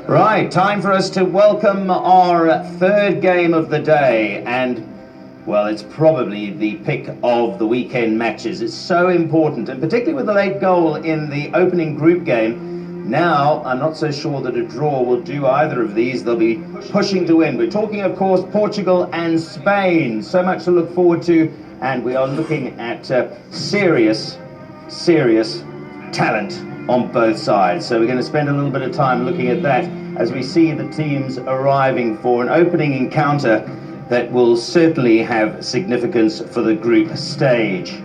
Right, time for us to welcome our third game of the day, and well, it's probably the pick of the weekend matches. It's so important, and particularly with the late goal in the opening group game. Now, I'm not so sure that a draw will do either of these. They'll be pushing to win. We're talking, of course, Portugal and Spain. So much to look forward to, and we are looking at serious talent on both sides. So we're going to spend a little bit of time looking at that as we see the teams arriving for an opening encounter that will certainly have significance for the group stage.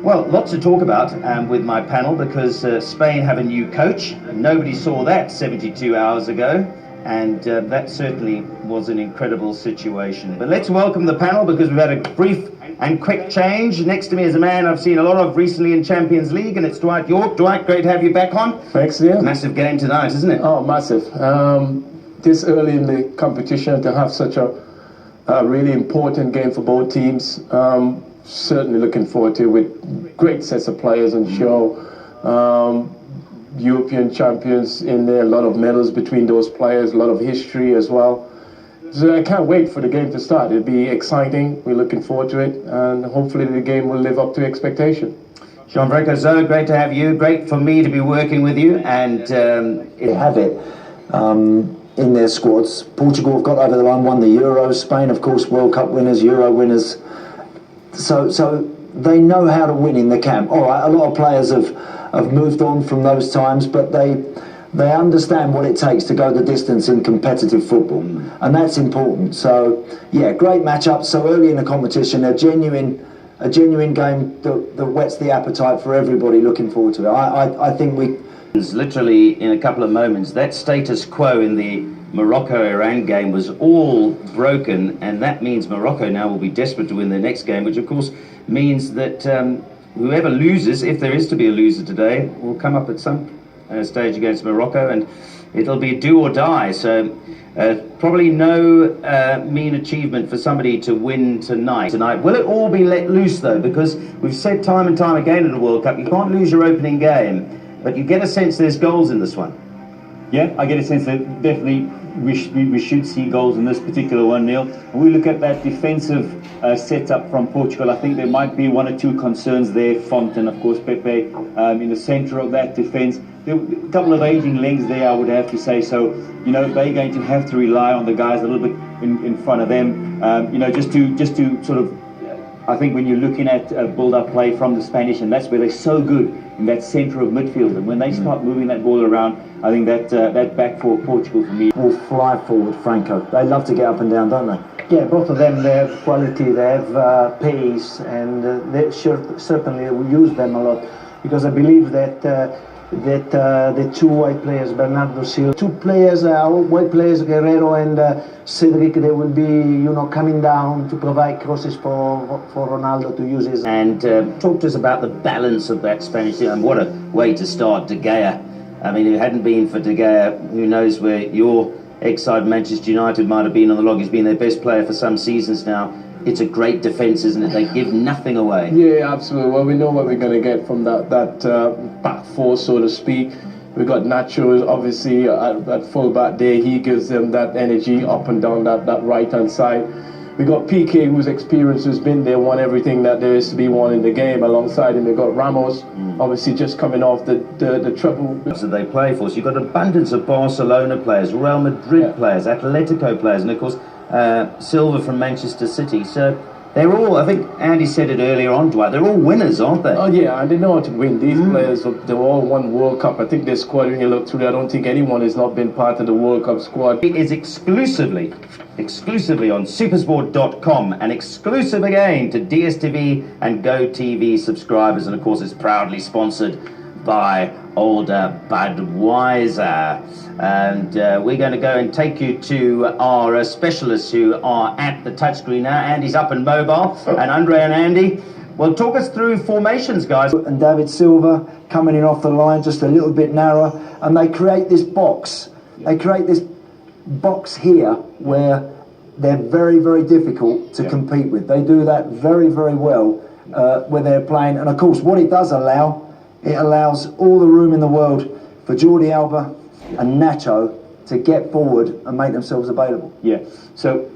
Well, lots to talk about with my panel, because Spain have a new coach. Nobody saw that 72 hours ago, and that certainly was an incredible situation. But let's welcome the panel, because we've had a brief and quick change. Next to me is a man I've seen a lot of recently in Champions League, and it's Dwight York. Dwight, great to have you back on. Thanks, Neil. Massive game tonight, isn't it? Oh, massive. This early in the competition, to have such a really important game for both teams, certainly looking forward to it, with great sets of players on show. European champions in there, a lot of medals between those players, a lot of history as well. So I can't wait for the game to start. It'll be exciting. We're looking forward to it, and hopefully the game will live up to expectation. Jean-Francois Zo, great to have you. Great for me to be working with you. And they have it in their squads. Portugal have got over the line, won the Euros. Spain, of course, World Cup winners, Euro winners. So they know how to win in the camp. All right, a lot of players have moved on from those times, but they understand what it takes to go the distance in competitive football, and that's important. So yeah, great matchup so early in the competition, a genuine game that whets the appetite for everybody. Looking forward to it. I think we literally in a couple of moments, that status quo in the Morocco-Iran game was all broken, and that means Morocco now will be desperate to win their next game, which of course means that whoever loses, if there is to be a loser today, will come up at some stage against Morocco, and it'll be do or die. So probably no mean achievement for somebody to win tonight. Will it all be let loose though? Because we've said time and time again in the World Cup, you can't lose your opening game, but you get a sense there's goals in this one. Yeah, I get a sense that definitely we should see goals in this particular one, Neil. When we look at that defensive setup from Portugal, I think there might be one or two concerns there. Font and, of course, Pepe in the centre of that defence. There are a couple of aging legs there, I would have to say. So, you know, they're going to have to rely on the guys a little bit in front of them, you know, just to sort of, I think when you're looking at build-up play from the Spanish, and that's where they're so good in that centre of midfield, and when they start moving that ball around, I think that back four of Portugal for me will fly forward. Franco, they love to get up and down, don't they? Yeah, both of them, they have quality, they have pace, and they certainly will use them a lot, because I believe that the two white players, Bernardo Silva, two players, white players, Guerrero and Cedric, they will be, you know, coming down to provide crosses for Ronaldo to use his. And talk to us about the balance of that Spanish team, and what a way to start. De Gea, I mean, if it hadn't been for De Gea, who knows where your ex-side Manchester United might have been on the log. He's been their best player for some seasons now. It's a great defence, isn't it? They give nothing away. Yeah, absolutely. Well, we know what we're going to get from that back four, so to speak. We've got Nacho, obviously, at full-back there. He gives them that energy up and down that right-hand side. We got PK, whose experience has been there, won everything that there is to be won in the game. Alongside him, we've got Ramos, obviously just coming off the treble. So they play for. So you've got an abundance of Barcelona players, Real Madrid players, Atletico players, and of course Silva from Manchester City. So they're all, I think Andy said it earlier on, Dwight, they're all winners, aren't they? Oh yeah, and they know how to win. These players, they all won World Cup. I think their squad, when you look through it, I don't think anyone has not been part of the World Cup squad. It is exclusively on supersport.com, and exclusive again to DSTV and GoTV subscribers, and of course it's proudly sponsored by older Budweiser. And we're going to go and take you to our specialists who are at the touchscreen now. Andy's up and mobile, and Andre and Andy, well, talk us through formations, guys. And David Silva coming in off the line just a little bit narrower, and they create this box. They create this box here where they're very, very difficult to compete with. They do that very, very well when they're playing. And of course, what it does allow, it allows all the room in the world for Jordi Alba and Nacho to get forward and make themselves available. Yeah. So